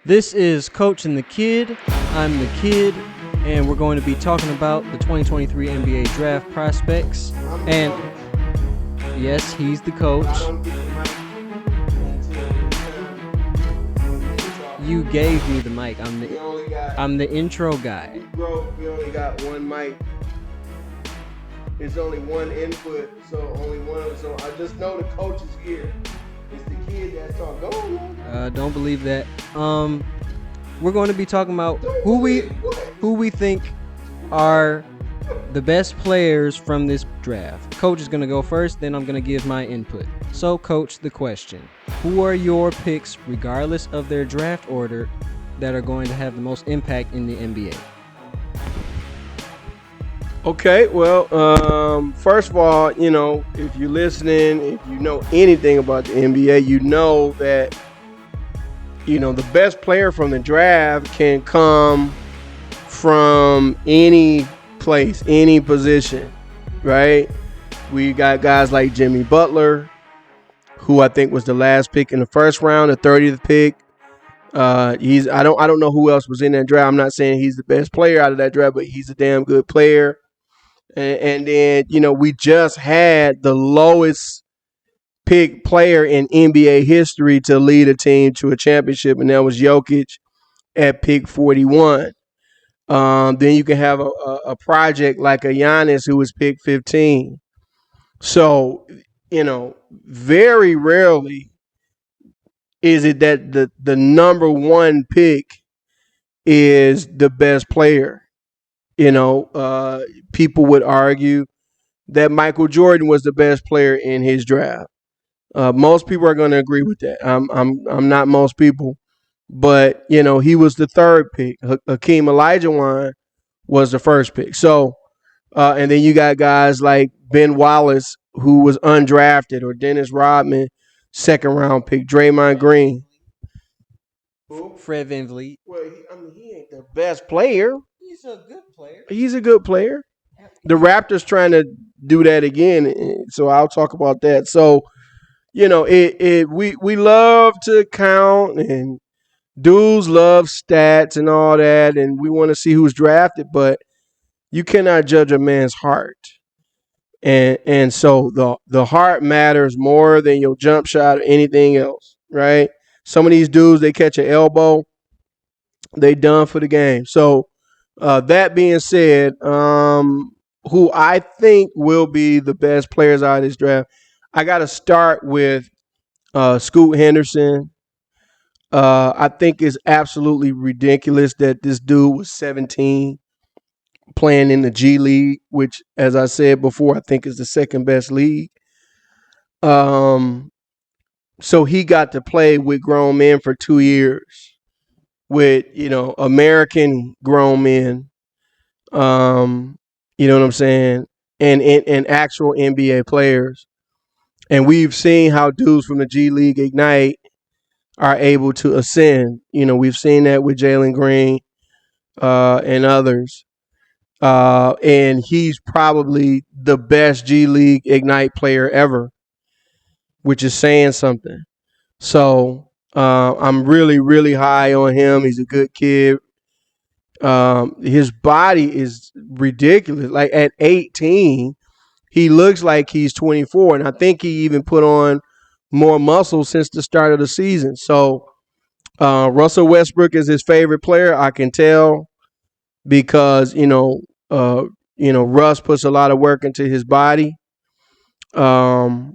This is Coach and the Kid. I'm the Kid, and we're going to be talking about the 2023 NBA Draft prospects. And yes, he's the coach. You gave me the mic. I'm the intro guy. Bro, we only got one mic. It's only one input, so only one. So I just know the coach is here. It's the kid that's talking. Go on. Don't believe that. We're going to be talking about who we think are the best players from this draft. Coach is going to go first, then I'm going to give my input. So, Coach, the question: who are your picks, regardless of their draft order, that are going to have the most impact in the NBA? Okay, well, first of all, if you're listening, if you know anything about the NBA, you know that, the best player from the draft can come from any place, any position, right? We got guys like Jimmy Butler, who I think was the last pick in the first round, the 30th pick. I don't know who else was in that draft. I'm not saying he's the best player out of that draft, but he's a damn good player. And then, we just had the lowest pick player in NBA history to lead a team to a championship, and that was Jokic at pick 41. Then you can have a project like a Giannis who was pick 15. So, very rarely is it that the number one pick is the best player. People would argue that Michael Jordan was the best player in his draft. Most people are going to agree with that. I'm not most people, but he was the third pick. Hakeem Olajuwon was the first pick. So, and then you got guys like Ben Wallace, who was undrafted, or Dennis Rodman, second round pick. Draymond Green. Fred VanVleet. Well, he ain't the best player. He's a good player. He's a good player. The Raptors trying to do that again, so I'll talk about that. So, we love to count, and dudes love stats and all that, and we want to see who's drafted, but you cannot judge a man's heart. And so the heart matters more than your jump shot or anything else, right? Some of these dudes, they catch an elbow, they done for the game. So that being said, who I think will be the best players out of this draft, I got to start with Scoot Henderson. I think it's absolutely ridiculous that this dude was 17 playing in the G League, which, as I said before, I think is the second best league. So he got to play with grown men for 2 years, with American grown men. You know what I'm saying? And actual NBA players. And we've seen how dudes from the G League Ignite are able to ascend. We've seen that with Jalen Green and others. And he's probably the best G League Ignite player ever, which is saying something. So I'm really, really high on him. He's a good kid. His body is ridiculous. Like at 18, he looks like he's 24, and I think he even put on more muscle since the start of the season. So Russell Westbrook is his favorite player. I can tell because Russ puts a lot of work into his body. And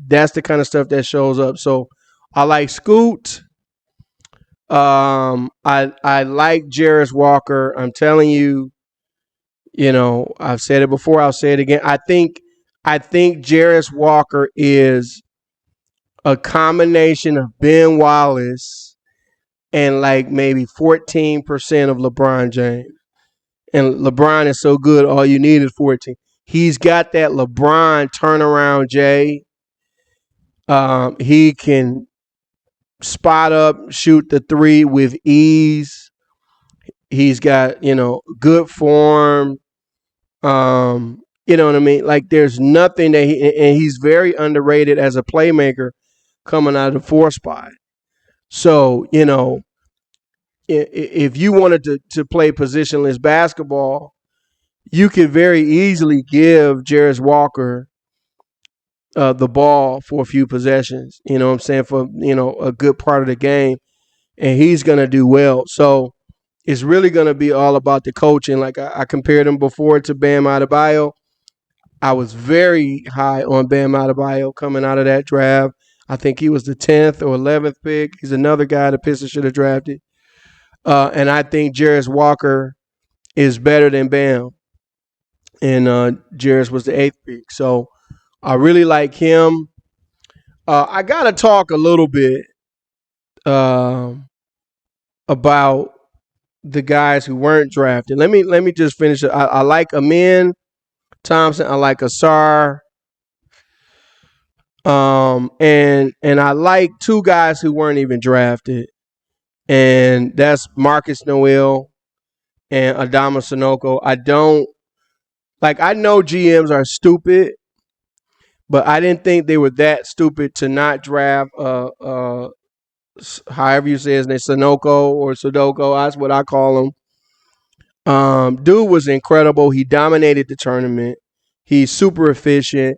that's the kind of stuff that shows up. So I like Scoot. I like Jarace Walker. I'm telling you, I've said it before. I'll say it again. I think Jarace Walker is a combination of Ben Wallace and like maybe 14% of LeBron James. And LeBron is so good, all you need is 14. He's got that LeBron turnaround, Jay. He can spot up, shoot the three with ease. He's got, good form. You know what I mean? Like there's nothing and he's very underrated as a playmaker coming out of the 4 spot. So, if you wanted to play positionless basketball, you could very easily give Jarace Walker the ball for a few possessions. You know what I'm saying? For a good part of the game, and he's gonna do well. So it's really gonna be all about the coaching. Like I compared him before to Bam Adebayo. I was very high on Bam Adebayo coming out of that draft. I think he was the 10th or 11th pick. He's another guy the Pistons should have drafted. And I think Jarace Walker is better than Bam. And Jarace was the 8th pick. So I really like him. I got to talk a little bit about the guys who weren't drafted. Let me just finish it. I like Amin Thompson. I like Asar. And I like two guys who weren't even drafted, and that's Markquis Nowell and Adama Sunoko. I don't like. I know GMs are stupid, but I didn't think they were that stupid to not draft. However you say his name, Sunoko or Sudoko. That's what I call him. Dude was incredible. He dominated the tournament. He's super efficient.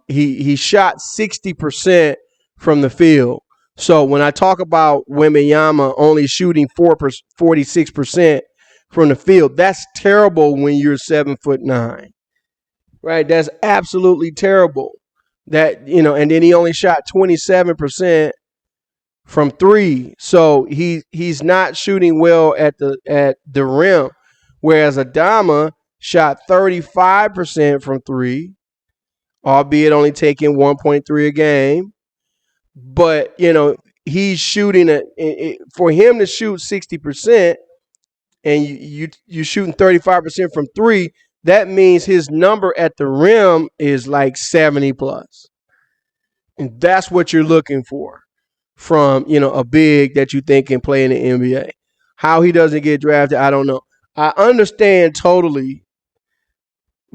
He shot 60% from the field. So when I talk about Webenyama only shooting 46% from the field, that's terrible when you're 7'9", right? That's absolutely terrible. And then he only shot 27% from three. So he's not shooting well at the rim. Whereas Adama shot 35% from three, albeit only taking 1.3 a game. But, he's shooting for him to shoot 60% and you shooting 35% from three, that means his number at the rim is like 70 plus. And that's what you're looking for from, a big that you think can play in the NBA. How he doesn't get drafted, I don't know. I understand totally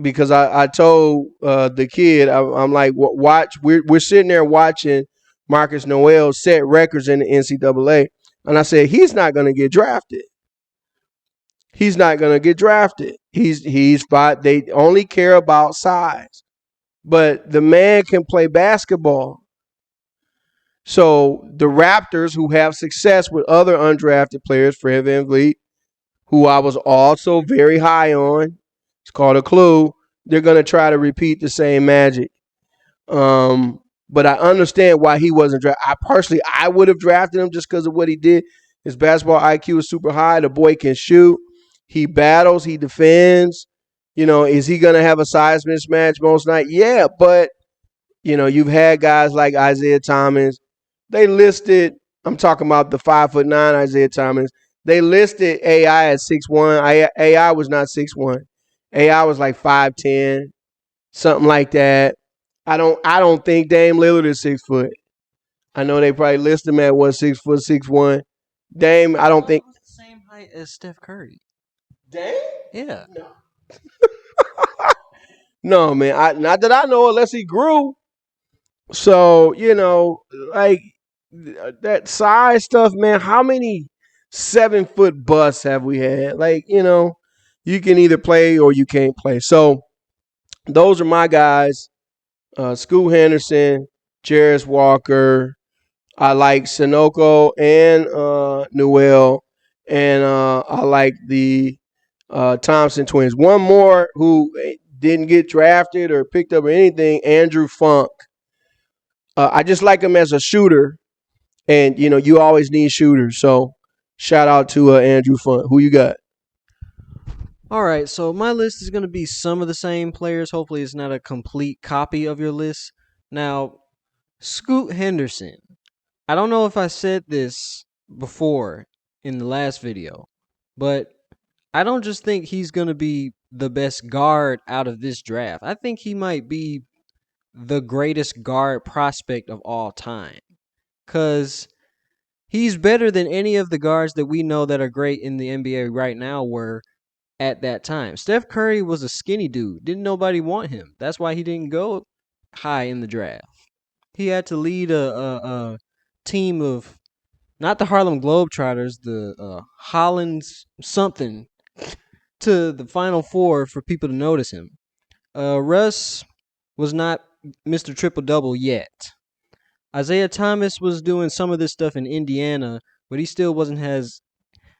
because I told the kid, I'm like, watch. We're sitting there watching Markquis Nowell set records in the NCAA, and I said he's not going to get drafted. He's not going to get drafted. He's fine. They only care about size, but the man can play basketball. So the Raptors, who have success with other undrafted players, Fred VanVleet, who I was also very high on, it's called a clue. They're going to try to repeat the same magic. But I understand why he wasn't drafted. I would have drafted him just because of what he did. His basketball IQ is super high. The boy can shoot. He battles. He defends. Is he going to have a size mismatch most night? Yeah, but, you've had guys like Isaiah Thomas. They listed, I'm talking about the 5'9" Isaiah Thomas. They listed AI at 6'1". AI was not 6'1". AI was like 5'10", something like that. I don't think Dame Lillard is 6 foot. I know they probably list him at 6 foot 6'1". Dame, I don't think the same height as Steph Curry. Dame. Yeah. No, no, man. Not that I know, unless he grew. So like that size stuff, man. How many 7-foot busts have we had? Like you can either play or you can't play. So those are my guys. Scoot Henderson, Jarace Walker. I like Sunoko and Nowell, and I like the Thompson twins. One more who didn't get drafted or picked up or anything, Andrew Funk. I just like him as a shooter, and you always need shooters. So shout out to Andrew Funk. Who you got? All right, so my list is going to be some of the same players. Hopefully, it's not a complete copy of your list. Now, Scoot Henderson. I don't know if I said this before in the last video, but I don't just think he's going to be the best guard out of this draft. I think he might be the greatest guard prospect of all time because he's better than any of the guards that we know that are great in the NBA right now were at that time. Steph Curry was a skinny dude. Didn't nobody want him. That's why he didn't go high in the draft. He had to lead a team of not the Harlem Globetrotters, the Hollands something to the Final Four for people to notice him. Russ was not Mr. Triple Double yet. Isaiah Thomas was doing some of this stuff in Indiana, but he still wasn't as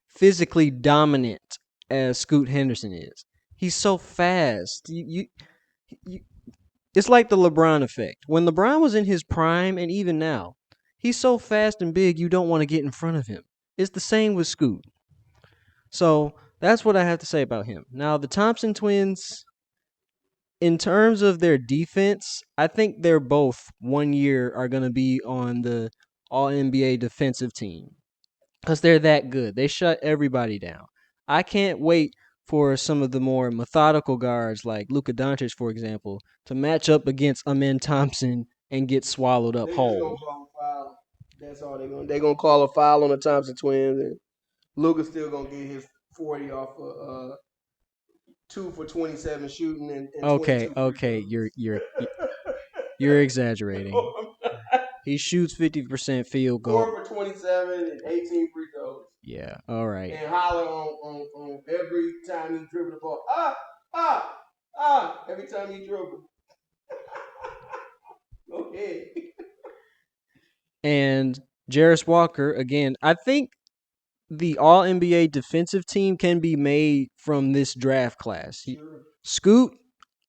physically dominant as Scoot Henderson is. He's so fast. You it's like the LeBron effect. When LeBron was in his prime, and even now, he's so fast and big you don't want to get in front of him. It's the same with Scoot. So that's what I have to say about him. Now, the Thompson twins, in terms of their defense, I think they're both 1 year are going to be on the All NBA defensive team because they're that good. They shut everybody down. I can't wait for some of the more methodical guards like Luka Doncic, for example, to match up against Amen Thompson and get swallowed up They just gonna whole. call a foul. That's all they're gonna. They're gonna call a foul on the Thompson twins, and Luka's still gonna get his 40 off of 2 for 27 shooting and Okay, 22 free okay, throws. you're exaggerating. No, He shoots 50% field goal. 4 for 27 and 18 free throws. Yeah, all right. And holler on every time he dribble the ball. Every time he dribble. Go ahead. And Jarace Walker, again, I think the All NBA defensive team can be made from this draft class. Sure. Scoot,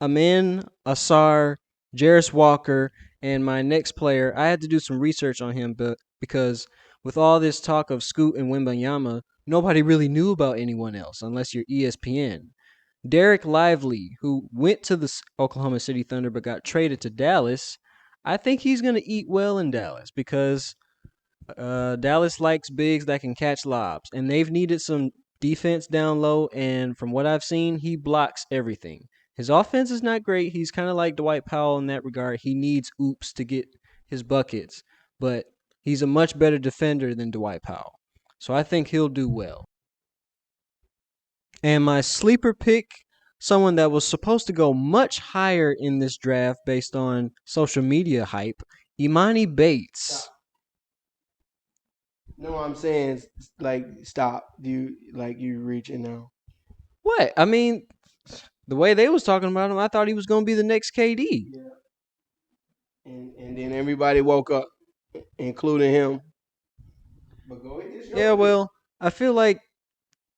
Amin, Asar, Jarace Walker, and my next player, I had to do some research on him, but because with all this talk of Scoot and Webenyama, nobody really knew about anyone else unless you're ESPN. Derek Lively, who went to the Oklahoma City Thunder but got traded to Dallas, I think he's going to eat well in Dallas because Dallas likes bigs that can catch lobs, and they've needed some defense down low. And from what I've seen, he blocks everything. His offense is not great. He's kind of like Dwight Powell in that regard. He needs oops to get his buckets, but he's a much better defender than Dwight Powell. So I think he'll do well. And my sleeper pick, someone that was supposed to go much higher in this draft based on social media hype, Imani Bates. Stop. No, I'm saying like stop. You reaching now? What? I mean, the way they was talking about him, I thought he was going to be the next KD. Yeah. And then everybody woke up, including him. But go ahead. Yeah, well, I feel like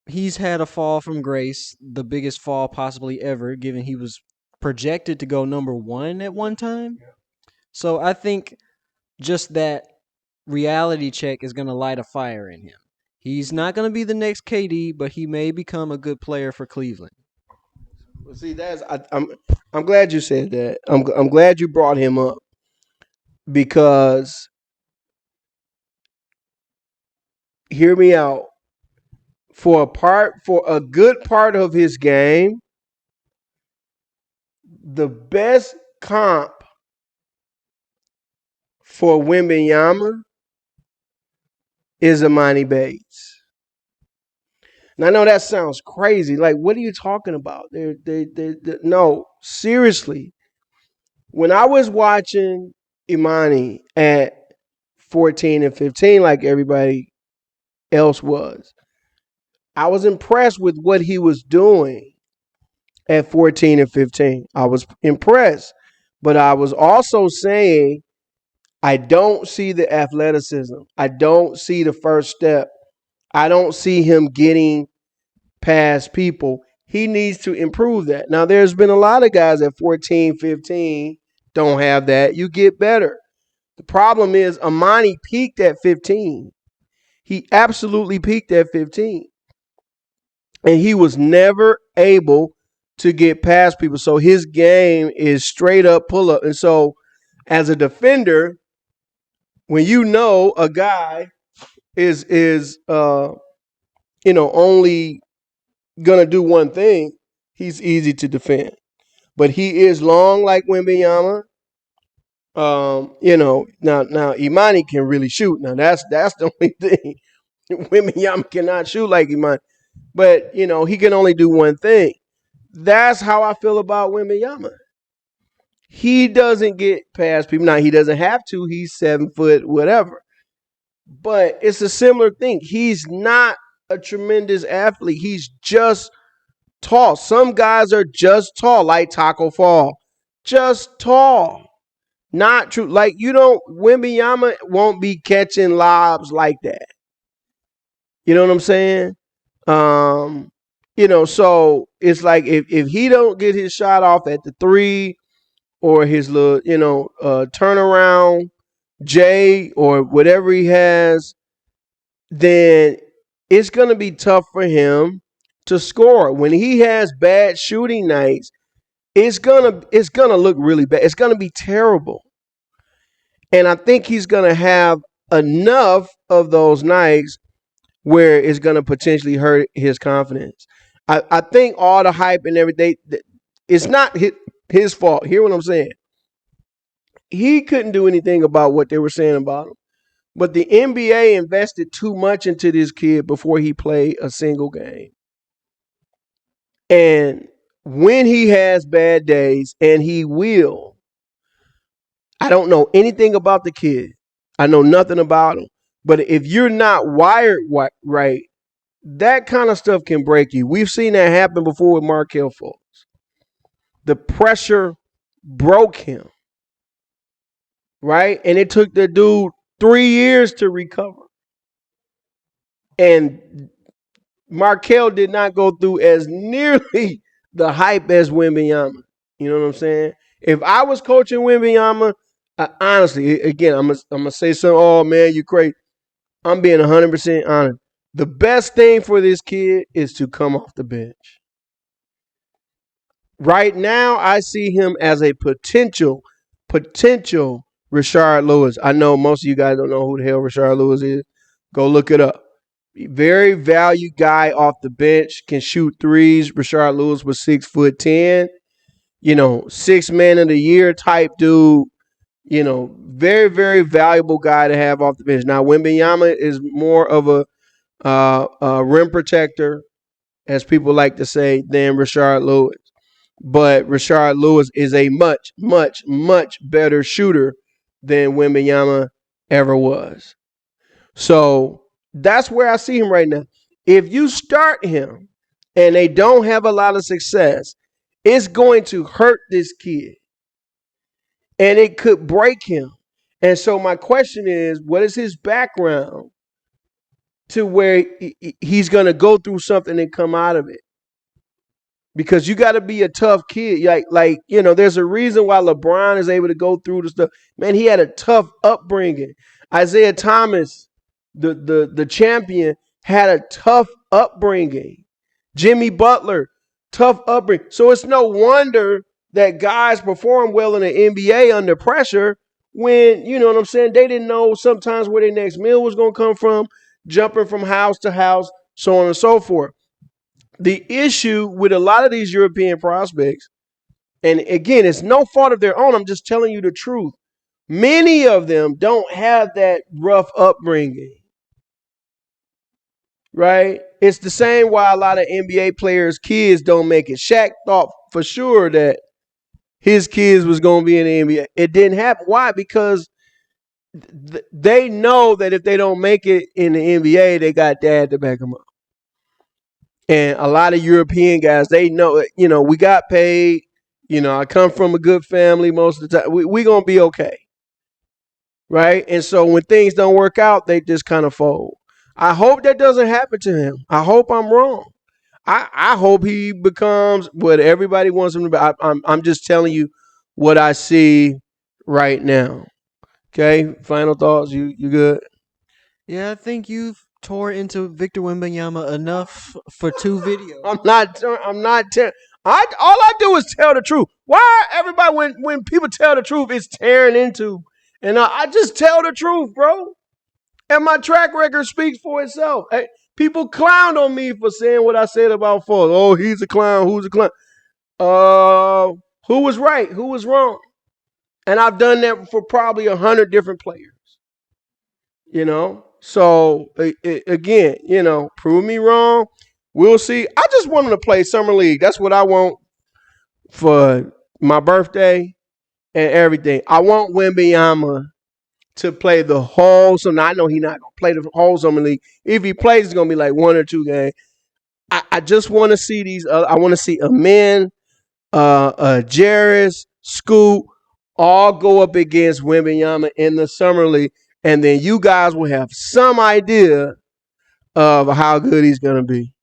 he's had a fall from grace, the biggest fall possibly ever, given he was projected to go number 1 at one time. Yeah. So I think just that reality check is going to light a fire in him. He's not going to be the next KD, but he may become a good player for Cleveland. Well, see, I'm glad you said that. I'm glad you brought him up because hear me out. For a good part of his game, the best comp for Webenyama is Imani Bates. And I know that sounds crazy. Like, what are you talking about? No, seriously. When I was watching Imani at 14 and 15, like everybody else was, I was impressed with what he was doing at 14 and 15. I was impressed. But I was also saying, I don't see the athleticism. I don't see the first step. I don't see him getting past people. He needs to improve that. Now, there's been a lot of guys at 14, 15 don't have that. You get better. The problem is Imani peaked at 15. He absolutely peaked at 15. And he was never able to get past people. So his game is straight up pull up. And so as a defender, when you know a guy is only gonna do one thing, he's easy to defend. But he is long like Webenyama. Now Imani can really shoot. Now that's the only thing. Webenyama cannot shoot like Imani. But, he can only do one thing. That's how I feel about Webenyama. He doesn't get past people. Now, he doesn't have to. He's 7 foot, whatever. but it's a similar thing. He's not a tremendous athlete. He's just tall. Some guys are just tall, like Taco Fall. Just tall. Not true. Like, you don't, Webenyama won't be catching lobs like that. You know what I'm saying? So it's like if he don't get his shot off at the three or his little, turnaround J or whatever he has, then it's gonna be tough for him to score. When he has bad shooting nights, it's gonna look really bad. It's gonna be terrible. And I think he's gonna have enough of those nights where it's gonna potentially hurt his confidence. I think all the hype and everything, it's not his fault. Hear what I'm saying? He couldn't do anything about what they were saying about him. But the NBA invested too much into this kid before he played a single game. And when he has bad days, and he will, I don't know anything about the kid. I know nothing about him. But if you're not wired right, that kind of stuff can break you. We've seen that happen before with Markquis Nowell. The pressure broke him, right? And it took the dude 3 years to recover. And Markquis did not go through as nearly the hype as Webenyama. You know what I'm saying? If I was coaching Webenyama, honestly, again, I'm gonna say something. Oh man, you crazy. I'm being 100% honest. The best thing for this kid is to come off the bench. Right now, I see him as a potential Rashard Lewis. I know most of you guys don't know who the hell Rashard Lewis is. Go look it up. Very valued guy off the bench, can shoot threes. Rashard Lewis was 6'10", 6 man of the year type dude. Very, very valuable guy to have off the bench. Now, Webenyama is more of a rim protector, as people like to say, than Rashard Lewis. But Rashard Lewis is a much, much, much better shooter than Webenyama ever was. So that's where I see him right now. If you start him and they don't have a lot of success, it's going to hurt this kid. And it could break him. And so my question is, what is his background to where he's going to go through something and come out of it? Because you got to be a tough kid. There's a reason why LeBron is able to go through the stuff. Man, he had a tough upbringing. Isaiah Thomas, the champion, had a tough upbringing. Jimmy Butler, tough upbringing. So it's no wonder that guys perform well in the NBA under pressure when, you know what I'm saying, they didn't know sometimes where their next meal was going to come from, jumping from house to house, so on and so forth. The issue with a lot of these European prospects, and again, it's no fault of their own, I'm just telling you the truth. Many of them don't have that rough upbringing, right? It's the same why a lot of NBA players' kids don't make it. Shaq thought for sure that his kids was going to be in the NBA. It didn't happen. Why? Because they know that if they don't make it in the NBA, they got dad to back them up. And a lot of European guys, they know, we got paid. I come from a good family most of the time. We going to be okay. Right? And so when things don't work out, they just kind of fold. I hope that doesn't happen to him. I hope I'm wrong. I hope he becomes what everybody wants him to be. I'm just telling you what I see right now. Okay? Final thoughts? You good? Yeah, I think you've tore into Victor Wembanyama enough for 2 videos. I'm not. All I do is tell the truth. Why everybody when people tell the truth, it's tearing into, and I just tell the truth, bro. And my track record speaks for itself. Hey, people clowned on me for saying what I said about Fultz. Oh, he's a clown. Who's a clown? Who was right? Who was wrong? And I've done that for probably 100 different players. So again, prove me wrong. We'll see. I just want him to play Summer League. That's what I want for my birthday and everything. I want Webenyama to play the whole summer. I know he's not gonna play the whole summer league. If he plays, it's gonna be like 1 or 2 games. I just want to see these. I want to see Amen, Jarace, Scoot, all go up against Webenyama in the summer league, and then you guys will have some idea of how good he's gonna be.